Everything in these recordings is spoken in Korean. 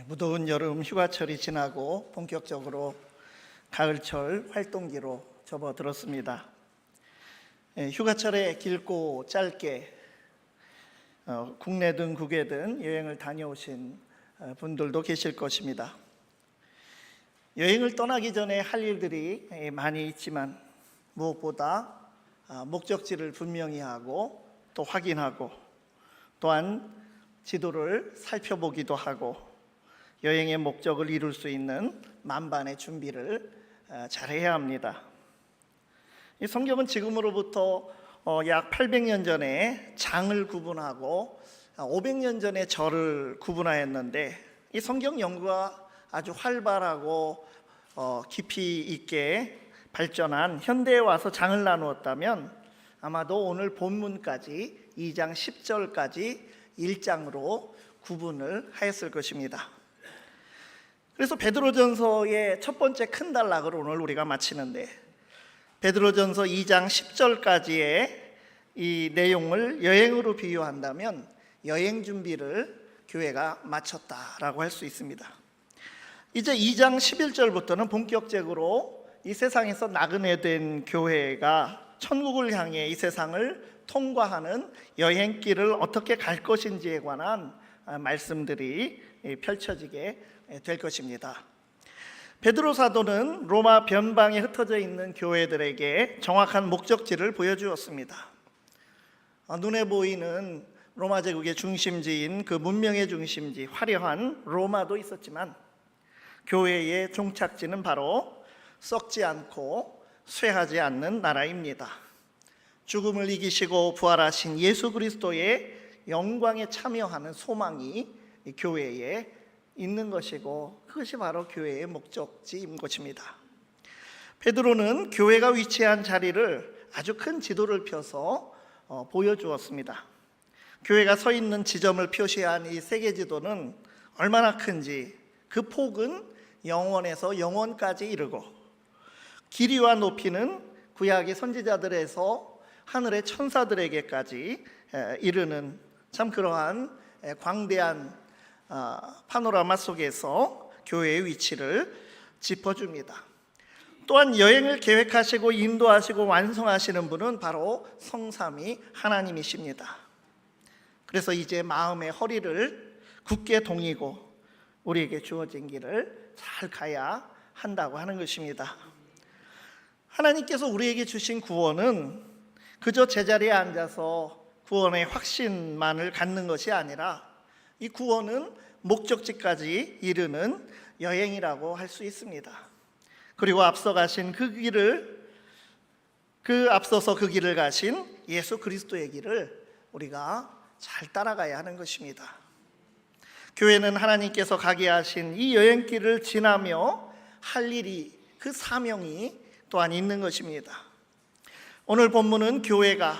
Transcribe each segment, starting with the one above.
무더운 여름 휴가철이 지나고 본격적으로 가을철 활동기로 접어들었습니다. 휴가철에 길고 짧게 국내든 국외든 여행을 다녀오신 분들도 계실 것입니다. 여행을 떠나기 전에 할 일들이 많이 있지만 무엇보다 목적지를 분명히 하고 또 확인하고 또한 지도를 살펴보기도 하고 여행의 목적을 이룰 수 있는 만반의 준비를 잘해야 합니다. 이 성경은 지금으로부터 약 800년 전에 장을 구분하고 500년 전에 절을 구분하였는데 이 성경 연구가 아주 활발하고 깊이 있게 발전한 현대에 와서 장을 나누었다면 아마도 오늘 본문까지 2장 10절까지 1장으로 구분을 하였을 것입니다. 그래서 베드로전서의 첫 번째 큰 단락을 오늘 우리가 마치는데 베드로전서 2장 10절까지의 이 내용을 여행으로 비유한다면 여행 준비를 교회가 마쳤다라고 할 수 있습니다. 이제 2장 11절부터는 본격적으로 이 세상에서 나그네 된 교회가 천국을 향해 이 세상을 통과하는 여행길을 어떻게 갈 것인지에 관한 말씀들이 펼쳐지게 될 것입니다. 베드로 사도는 로마 변방에 흩어져 있는 교회들에게 정확한 목적지를 보여주었습니다. 눈에 보이는 로마 제국의 중심지인 그 문명의 중심지 화려한 로마도 있었지만 교회의 종착지는 바로 썩지 않고 쇠하지 않는 나라입니다. 죽음을 이기시고 부활하신 예수 그리스도의 영광에 참여하는 소망이 교회에 있는 것이고 그것이 바로 교회의 목적지인 것입니다. 베드로는 교회가 위치한 자리를 아주 큰 지도를 펴서 보여주었습니다. 교회가 서 있는 지점을 표시한 이 세계 지도는 얼마나 큰지 그 폭은 영원에서 영원까지 이르고 길이와 높이는 구약의 선지자들에서 하늘의 천사들에게까지 이르는 참 그러한 광대한 파노라마 속에서 교회의 위치를 짚어줍니다. 또한 여행을 계획하시고 인도하시고 완성하시는 분은 바로 성삼위 하나님이십니다. 그래서 이제 마음의 허리를 굳게 동이고 우리에게 주어진 길을 잘 가야 한다고 하는 것입니다. 하나님께서 우리에게 주신 구원은 그저 제자리에 앉아서 구원의 확신만을 갖는 것이 아니라 이 구원은 목적지까지 이르는 여행이라고 할 수 있습니다. 그리고 앞서서 그 길을 가신 예수 그리스도의 길을 우리가 잘 따라가야 하는 것입니다. 교회는 하나님께서 가게 하신 이 여행길을 지나며 할 일이 그 사명이 또한 있는 것입니다. 오늘 본문은 교회가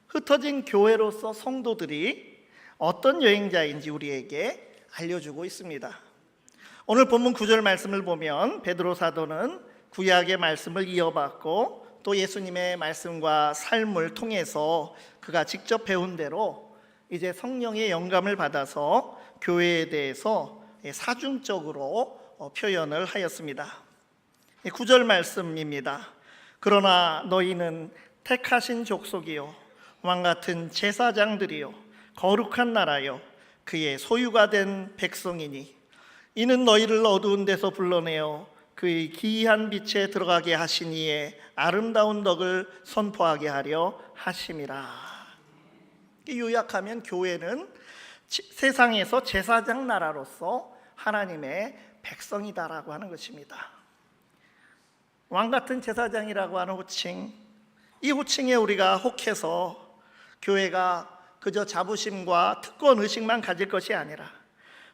흩어진 교회로서 성도들이 어떤 여행자인지 우리에게 알려주고 있습니다. 오늘 본문 9절 말씀을 보면 베드로 사도는 구약의 말씀을 이어받고 또 예수님의 말씀과 삶을 통해서 그가 직접 배운 대로 이제 성령의 영감을 받아서 교회에 대해서 사중적으로 표현을 하였습니다. 9절 말씀입니다. 그러나 너희는 택하신 족속이요 왕같은 제사장들이요 거룩한 나라요 그의 소유가 된 백성이니 이는 너희를 어두운 데서 불러내어 그의 기이한 빛에 들어가게 하신 이의 아름다운 덕을 선포하게 하려 하심이라. 요약하면 교회는 세상에서 제사장 나라로서 하나님의 백성이다라고 하는 것입니다. 왕같은 제사장이라고 하는 호칭, 이 호칭에 우리가 혹해서 교회가 그저 자부심과 특권 의식만 가질 것이 아니라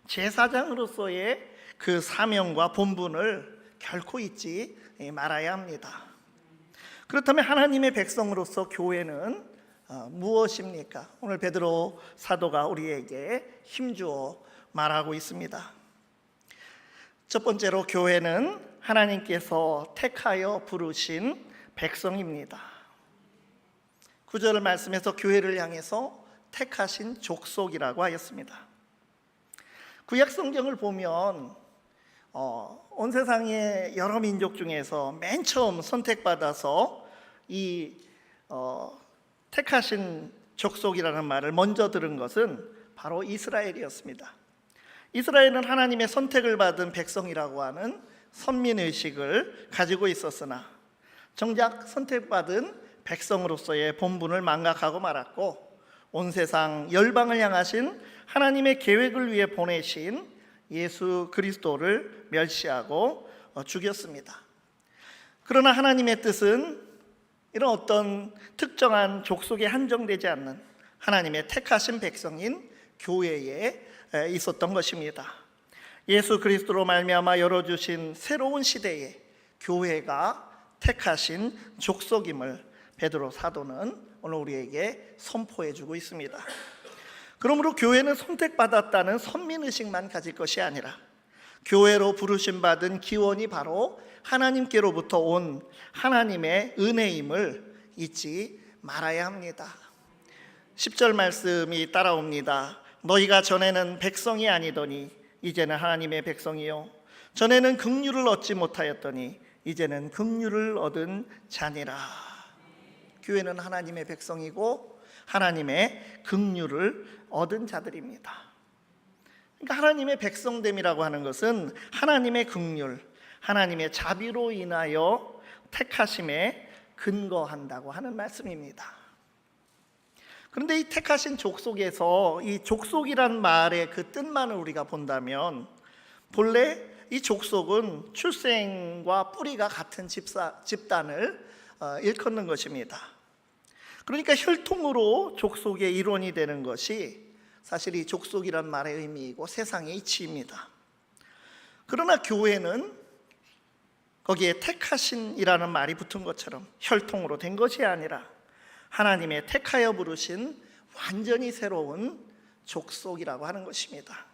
제사장으로서의 그 사명과 본분을 결코 잊지 말아야 합니다. 그렇다면 하나님의 백성으로서 교회는 무엇입니까? 오늘 베드로 사도가 우리에게 힘주어 말하고 있습니다. 첫 번째로 교회는 하나님께서 택하여 부르신 백성입니다. 9절 말씀에서 교회를 향해서 택하신 족속이라고 하였습니다. 구약 성경을 보면 온 세상의 여러 민족 중에서 맨 처음 선택받아서 이 택하신 족속이라는 말을 먼저 들은 것은 바로 이스라엘이었습니다. 이스라엘은 하나님의 선택을 받은 백성이라고 하는 선민의식을 가지고 있었으나 정작 선택받은 백성으로서의 본분을 망각하고 말았고, 온 세상 열방을 향하신 하나님의 계획을 위해 보내신 예수 그리스도를 멸시하고 죽였습니다. 그러나 하나님의 뜻은 이런 어떤 특정한 족속에 한정되지 않는 하나님의 택하신 백성인 교회에 있었던 것입니다. 예수 그리스도로 말미암아 열어주신 새로운 시대에 교회가 택하신 족속임을 베드로 사도는 오늘 우리에게 선포해 주고 있습니다. 그러므로 교회는 선택받았다는 선민의식만 가질 것이 아니라 교회로 부르심 받은 기원이 바로 하나님께로부터 온 하나님의 은혜임을 잊지 말아야 합니다. 10절 말씀이 따라옵니다. 너희가 전에는 백성이 아니더니 이제는 하나님의 백성이요, 전에는 긍휼을 얻지 못하였더니 이제는 긍휼을 얻은 자니라. 교회는 하나님의 백성이고 하나님의 긍휼을 얻은 자들입니다. 그러니까 하나님의 백성됨이라고 하는 것은 하나님의 긍휼, 하나님의 자비로 인하여 택하심에 근거한다고 하는 말씀입니다. 그런데 이 택하신 족속에서 이 족속이란 말의 그 뜻만을 우리가 본다면 본래 이 족속은 출생과 뿌리가 같은 집단을 일컫는 것입니다. 그러니까 혈통으로 족속의 일원이 되는 것이 사실 이 족속이란 말의 의미이고 세상의 이치입니다. 그러나 교회는 거기에 택하신이라는 말이 붙은 것처럼 혈통으로 된 것이 아니라 하나님의 택하여 부르신 완전히 새로운 족속이라고 하는 것입니다.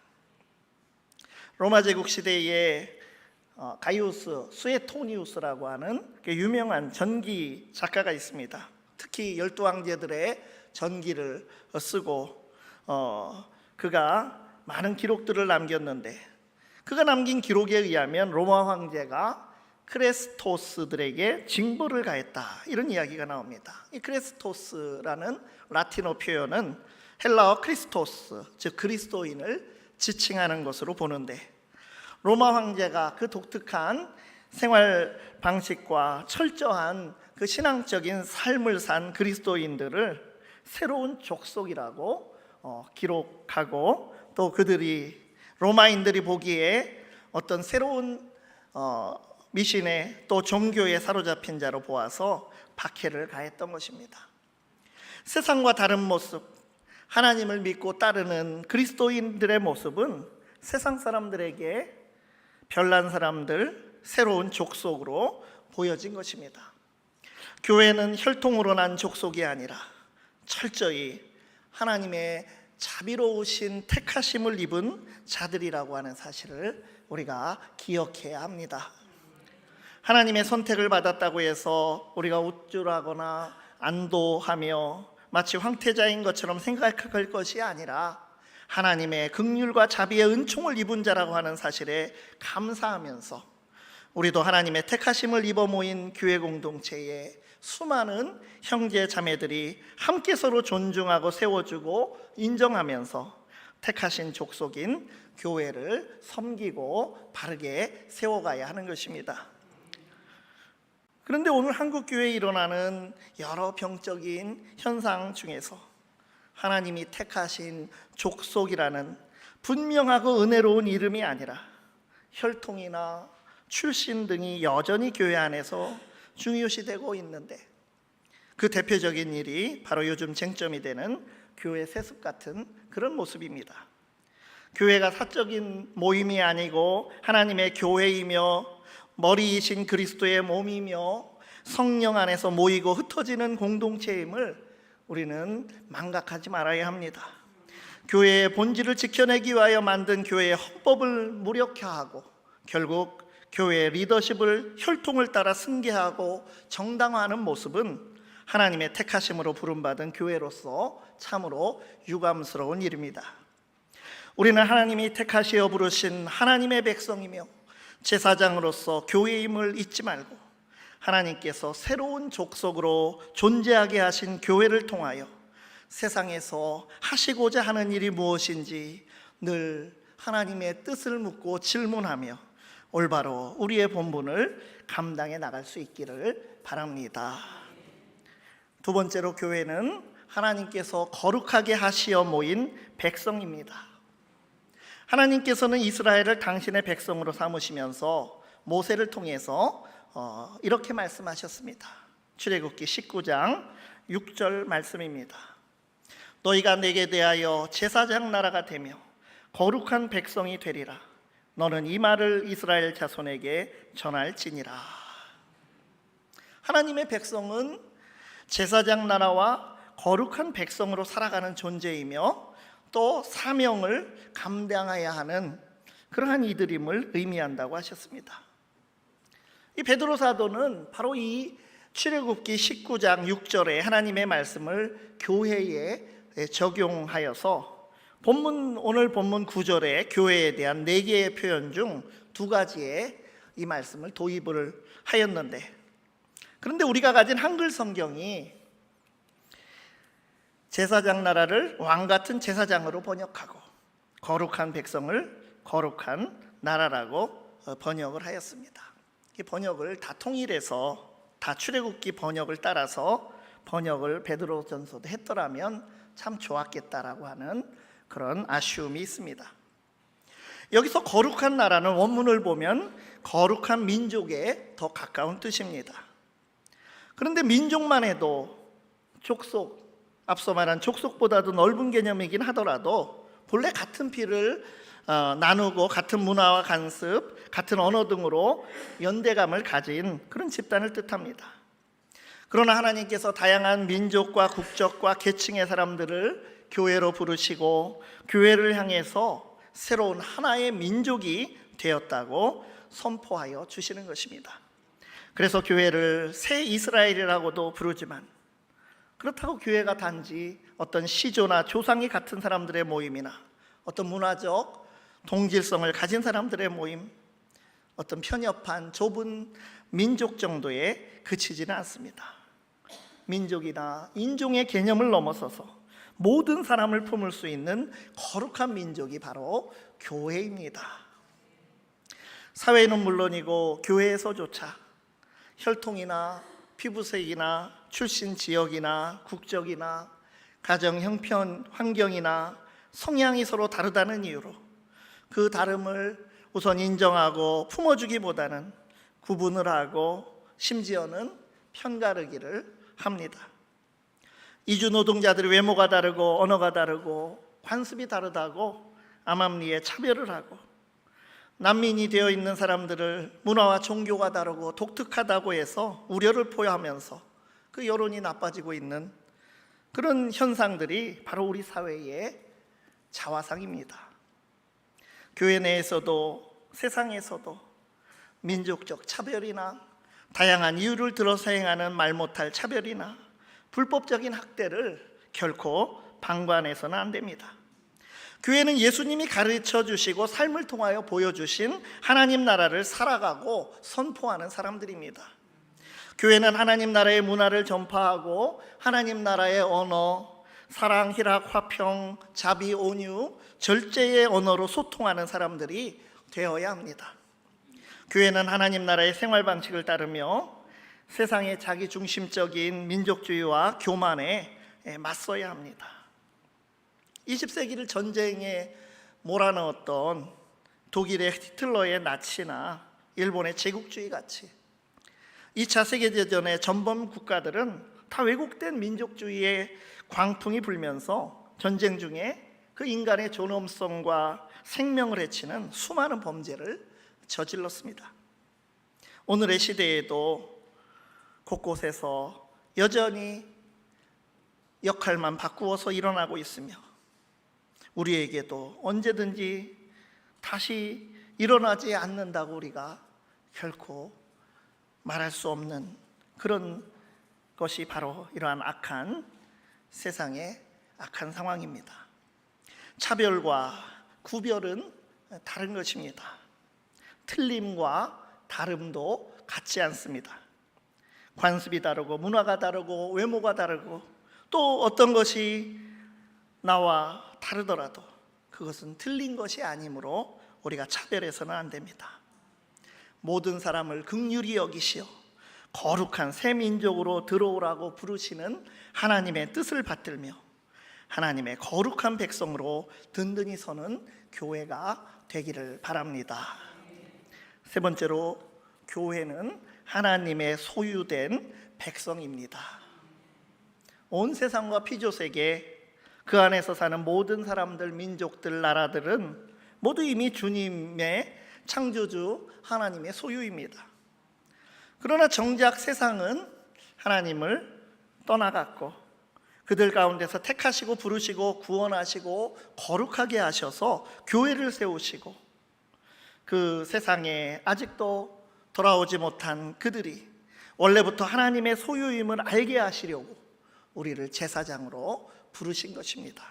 로마 제국 시대에 가이우스 수에토니우스라고 하는 유명한 전기 작가가 있습니다. 특히 12황제들의 전기를 쓰고 그가 많은 기록들을 남겼는데, 그가 남긴 기록에 의하면 로마 황제가 크레스토스들에게 징벌을 가했다, 이런 이야기가 나옵니다. 이 크레스토스라는 라틴어 표현은 헬라어 크리스토스, 즉 그리스도인을 지칭하는 것으로 보는데, 로마 황제가 그 독특한 생활 방식과 철저한 그 신앙적인 삶을 산 그리스도인들을 새로운 족속이라고 기록하고, 또 그들이 로마인들이 보기에 어떤 새로운 미신에 또 종교에 사로잡힌 자로 보아서 박해를 가했던 것입니다. 세상과 다른 모습, 하나님을 믿고 따르는 그리스도인들의 모습은 세상 사람들에게 별난 사람들, 새로운 족속으로 보여진 것입니다. 교회는 혈통으로 난 족속이 아니라 철저히 하나님의 자비로우신 택하심을 입은 자들이라고 하는 사실을 우리가 기억해야 합니다. 하나님의 선택을 받았다고 해서 우리가 우쭐하거나 안도하며 마치 황태자인 것처럼 생각할 것이 아니라 하나님의 긍휼과 자비의 은총을 입은 자라고 하는 사실에 감사하면서 우리도 하나님의 택하심을 입어 모인 교회 공동체에 수많은 형제 자매들이 함께 서로 존중하고 세워주고 인정하면서 택하신 족속인 교회를 섬기고 바르게 세워가야 하는 것입니다. 그런데 오늘 한국 교회에 일어나는 여러 병적인 현상 중에서 하나님이 택하신 족속이라는 분명하고 은혜로운 이름이 아니라 혈통이나 출신 등이 여전히 교회 안에서 중요시되고 있는데, 그 대표적인 일이 바로 요즘 쟁점이 되는 교회 세습 같은 그런 모습입니다. 교회가 사적인 모임이 아니고 하나님의 교회이며 머리이신 그리스도의 몸이며 성령 안에서 모이고 흩어지는 공동체임을 우리는 망각하지 말아야 합니다. 교회의 본질을 지켜내기 위하여 만든 교회의 헌법을 무력화하고 결국 교회의 리더십을 혈통을 따라 승계하고 정당화하는 모습은 하나님의 택하심으로 부름받은 교회로서 참으로 유감스러운 일입니다. 우리는 하나님이 택하시어 부르신 하나님의 백성이며 제사장으로서 교회임을 잊지 말고 하나님께서 새로운 족속으로 존재하게 하신 교회를 통하여 세상에서 하시고자 하는 일이 무엇인지 늘 하나님의 뜻을 묻고 질문하며 올바로 우리의 본분을 감당해 나갈 수 있기를 바랍니다. 두 번째로, 교회는 하나님께서 거룩하게 하시어 모인 백성입니다. 하나님께서는 이스라엘을 당신의 백성으로 삼으시면서 모세를 통해서 이렇게 말씀하셨습니다. 출애굽기 19장 6절 말씀입니다. 너희가 내게 대하여 제사장 나라가 되며 거룩한 백성이 되리라. 너는 이 말을 이스라엘 자손에게 전할지니라. 하나님의 백성은 제사장 나라와 거룩한 백성으로 살아가는 존재이며 또 사명을 감당해야 하는 그러한 이들임을 의미한다고 하셨습니다. 이 베드로 사도는 바로 이 출애굽기 19장 6절에 하나님의 말씀을 교회에 적용하여서 오늘 본문 9절에 교회에 대한 4개의 표현 중 2가지의 이 말씀을 도입을 하였는데, 그런데 우리가 가진 한글 성경이 제사장 나라를 왕같은 제사장으로 번역하고 거룩한 백성을 거룩한 나라라고 번역을 하였습니다. 이 번역을 다 통일해서 다 출애굽기 번역을 따라서 번역을 베드로전서도 했더라면 참 좋았겠다라고 하는 그런 아쉬움이 있습니다. 여기서 거룩한 나라는 원문을 보면 거룩한 민족에 더 가까운 뜻입니다. 그런데 민족만 해도 족속, 앞서 말한 족속보다도 넓은 개념이긴 하더라도 본래 같은 피를 나누고 같은 문화와 관습, 같은 언어 등으로 연대감을 가진 그런 집단을 뜻합니다. 그러나 하나님께서 다양한 민족과 국적과 계층의 사람들을 교회로 부르시고 교회를 향해서 새로운 하나의 민족이 되었다고 선포하여 주시는 것입니다. 그래서 교회를 새 이스라엘이라고도 부르지만, 그렇다고 교회가 단지 어떤 시조나 조상이 같은 사람들의 모임이나 어떤 문화적 동질성을 가진 사람들의 모임, 어떤 편협한 좁은 민족 정도에 그치지는 않습니다. 민족이나 인종의 개념을 넘어서서 모든 사람을 품을 수 있는 거룩한 민족이 바로 교회입니다. 사회는 물론이고 교회에서조차 혈통이나 피부색이나 출신 지역이나 국적이나 가정 형편 환경이나 성향이 서로 다르다는 이유로 그 다름을 우선 인정하고 품어주기보다는 구분을 하고 심지어는 편가르기를 합니다. 이주 노동자들의 외모가 다르고 언어가 다르고 관습이 다르다고 암암리에 차별을 하고, 난민이 되어 있는 사람들을 문화와 종교가 다르고 독특하다고 해서 우려를 포함하면서 그 여론이 나빠지고 있는 그런 현상들이 바로 우리 사회의 자화상입니다. 교회 내에서도 세상에서도 민족적 차별이나 다양한 이유를 들어서 행하는 말 못할 차별이나 불법적인 학대를 결코 방관해서는 안 됩니다. 교회는 예수님이 가르쳐 주시고 삶을 통하여 보여주신 하나님 나라를 살아가고 선포하는 사람들입니다. 교회는 하나님 나라의 문화를 전파하고 하나님 나라의 언어, 사랑, 희락, 화평, 자비, 온유, 절제의 언어로 소통하는 사람들이 되어야 합니다. 교회는 하나님 나라의 생활 방식을 따르며 세상의 자기중심적인 민족주의와 교만에 맞서야 합니다. 20세기를 전쟁에 몰아넣었던 독일의 히틀러의 나치나 일본의 제국주의 같이 2차 세계대전의 전범 국가들은 다 왜곡된 민족주의의 광풍이 불면서 전쟁 중에 그 인간의 존엄성과 생명을 해치는 수많은 범죄를 저질렀습니다. 오늘의 시대에도 곳곳에서 여전히 역할만 바꾸어서 일어나고 있으며 우리에게도 언제든지 다시 일어나지 않는다고 우리가 결코 말할 수 없는 그런 것이 바로 이러한 악한 세상의 악한 상황입니다. 차별과 구별은 다른 것입니다. 틀림과 다름도 같지 않습니다. 관습이 다르고 문화가 다르고 외모가 다르고 또 어떤 것이 나와 다르더라도 그것은 틀린 것이 아니므로 우리가 차별해서는 안 됩니다. 모든 사람을 긍휼히 여기시어 거룩한 새 민족으로 들어오라고 부르시는 하나님의 뜻을 받들며 하나님의 거룩한 백성으로 든든히 서는 교회가 되기를 바랍니다. 세 번째로, 교회는 하나님의 소유된 백성입니다. 온 세상과 피조세계 그 안에서 사는 모든 사람들, 민족들, 나라들은 모두 이미 주님의 창조주 하나님의 소유입니다. 그러나 정작 세상은 하나님을 떠나갔고 그들 가운데서 택하시고 부르시고 구원하시고 거룩하게 하셔서 교회를 세우시고 그 세상에 아직도 돌아오지 못한 그들이 원래부터 하나님의 소유임을 알게 하시려고 우리를 제사장으로 부르신 것입니다.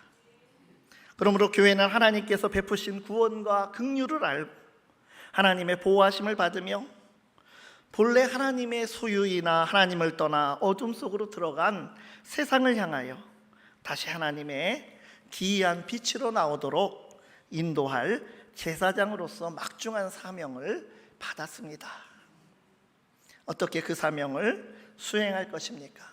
그러므로 교회는 하나님께서 베푸신 구원과 긍휼을 알고 하나님의 보호하심을 받으며 본래 하나님의 소유이나 하나님을 떠나 어둠 속으로 들어간 세상을 향하여 다시 하나님의 기이한 빛으로 나오도록 인도할 제사장으로서 막중한 사명을 받았습니다. 어떻게 그 사명을 수행할 것입니까?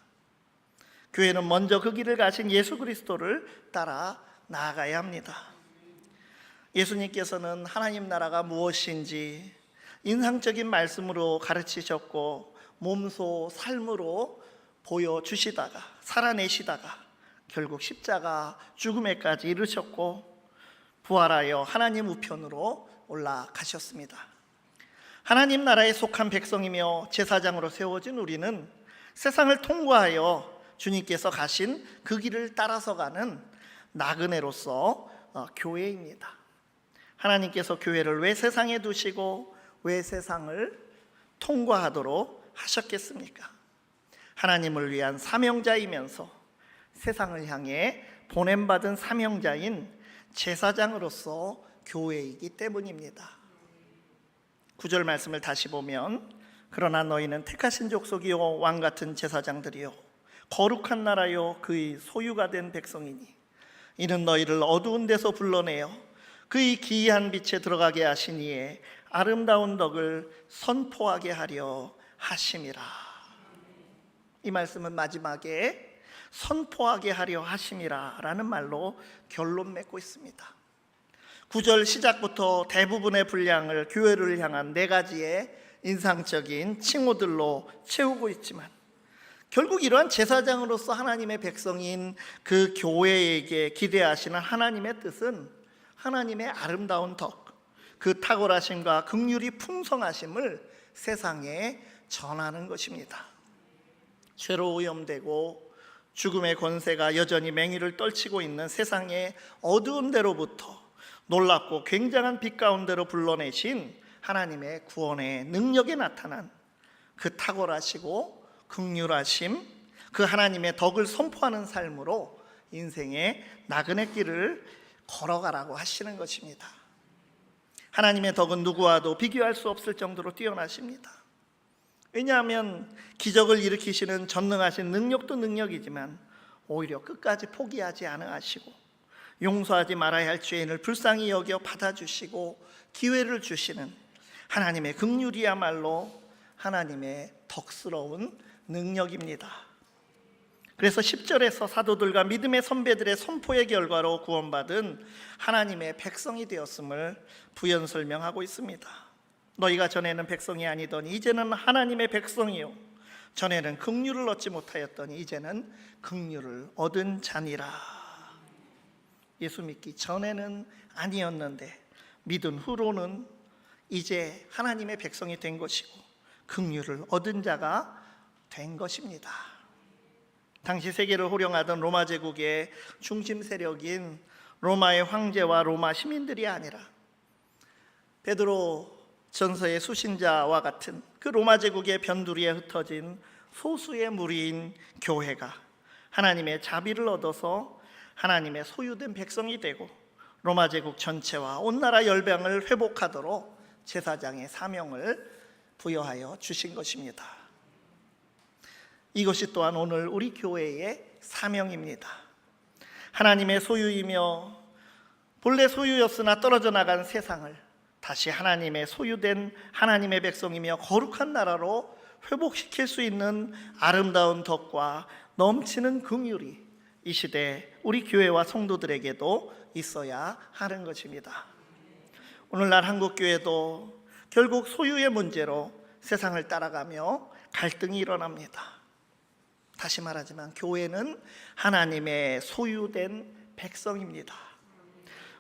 교회는 먼저 그 길을 가신 예수 그리스도를 따라 나아가야 합니다. 예수님께서는 하나님 나라가 무엇인지 인상적인 말씀으로 가르치셨고 몸소 삶으로 보여주시다가 살아내시다가 결국 십자가 죽음에까지 이르셨고 부활하여 하나님 우편으로 올라가셨습니다. 하나님 나라에 속한 백성이며 제사장으로 세워진 우리는 세상을 통과하여 주님께서 가신 그 길을 따라서 가는 나그네로서 교회입니다. 하나님께서 교회를 왜 세상에 두시고 왜 세상을 통과하도록 하셨겠습니까? 하나님을 위한 사명자이면서 세상을 향해 보냄받은 사명자인 제사장으로서 교회이기 때문입니다. 9절 말씀을 다시 보면 그러나 너희는 택하신 족속이요 왕같은 제사장들이요 거룩한 나라요 그의 소유가 된 백성이니 이는 너희를 어두운 데서 불러내어 그의 기이한 빛에 들어가게 하시니에 아름다운 덕을 선포하게 하려 하심이라. 이 말씀은 마지막에 선포하게 하려 하심이라 라는 말로 결론 맺고 있습니다. 9절 시작부터 대부분의 분량을 교회를 향한 네 가지의 인상적인 칭호들로 채우고 있지만 결국 이러한 제사장으로서 하나님의 백성인 그 교회에게 기대하시는 하나님의 뜻은 하나님의 아름다운 덕, 그 탁월하심과 긍휼이 풍성하심을 세상에 전하는 것입니다. 죄로 오염되고 죽음의 권세가 여전히 맹위를 떨치고 있는 세상의 어두운 데로부터 놀랍고 굉장한 빛 가운데로 불러내신 하나님의 구원의 능력에 나타난 그 탁월하시고 긍휼하심, 그 하나님의 덕을 선포하는 삶으로 인생의 나그네 길을 걸어가라고 하시는 것입니다. 하나님의 덕은 누구와도 비교할 수 없을 정도로 뛰어나십니다. 왜냐하면 기적을 일으키시는 전능하신 능력도 능력이지만 오히려 끝까지 포기하지 않으시고 용서하지 말아야 할 죄인을 불쌍히 여겨 받아주시고 기회를 주시는 하나님의 긍휼이야말로 하나님의 덕스러운 능력입니다. 그래서 10절에서 사도들과 믿음의 선배들의 선포의 결과로 구원받은 하나님의 백성이 되었음을 부연 설명하고 있습니다. 너희가 전에는 백성이 아니더니 이제는 하나님의 백성이요 전에는 긍휼을 얻지 못하였더니 이제는 긍휼을 얻은 자니라. 예수 믿기 전에는 아니었는데 믿은 후로는 이제 하나님의 백성이 된 것이고 긍휼을 얻은 자가 된 것입니다. 당시 세계를 호령하던 로마 제국의 중심 세력인 로마의 황제와 로마 시민들이 아니라 베드로 전서의 수신자와 같은 그 로마 제국의 변두리에 흩어진 소수의 무리인 교회가 하나님의 자비를 얻어서 하나님의 소유된 백성이 되고 로마 제국 전체와 온 나라 열방을 회복하도록 제사장의 사명을 부여하여 주신 것입니다. 이것이 또한 오늘 우리 교회의 사명입니다. 하나님의 소유이며 본래 소유였으나 떨어져 나간 세상을 다시 하나님의 소유된 하나님의 백성이며 거룩한 나라로 회복시킬 수 있는 아름다운 덕과 넘치는 긍휼이 이 시대 우리 교회와 성도들에게도 있어야 하는 것입니다. 오늘날 한국교회도 결국 소유의 문제로 세상을 따라가며 갈등이 일어납니다. 다시 말하지만 교회는 하나님의 소유된 백성입니다.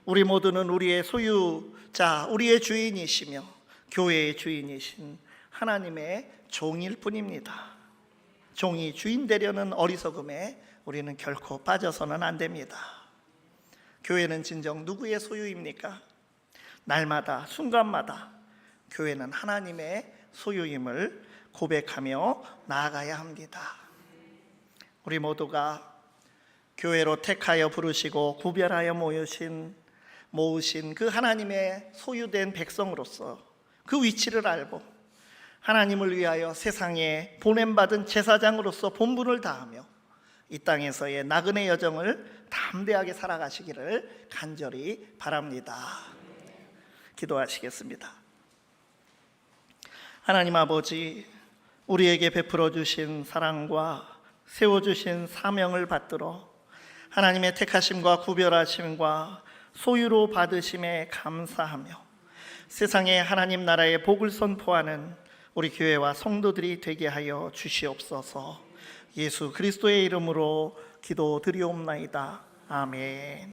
우리 모두는 우리의 소유자, 우리의 주인이시며 교회의 주인이신 하나님의 종일 뿐입니다. 종이 주인 되려는 어리석음에 우리는 결코 빠져서는 안 됩니다. 교회는 진정 누구의 소유입니까? 날마다 순간마다 교회는 하나님의 소유임을 고백하며 나아가야 합니다. 우리 모두가 교회로 택하여 부르시고 구별하여 모으신 그 하나님의 소유된 백성으로서 그 위치를 알고 하나님을 위하여 세상에 보냄받은 제사장으로서 본분을 다하며 이 땅에서의 나그네 여정을 담대하게 살아가시기를 간절히 바랍니다. 기도하시겠습니다. 하나님 아버지, 우리에게 베풀어 주신 사랑과 세워주신 사명을 받들어 하나님의 택하심과 구별하심과 소유로 받으심에 감사하며 세상에 하나님 나라의 복을 선포하는 우리 교회와 성도들이 되게 하여 주시옵소서. 예수 그리스도의 이름으로 기도드리옵나이다. 아멘.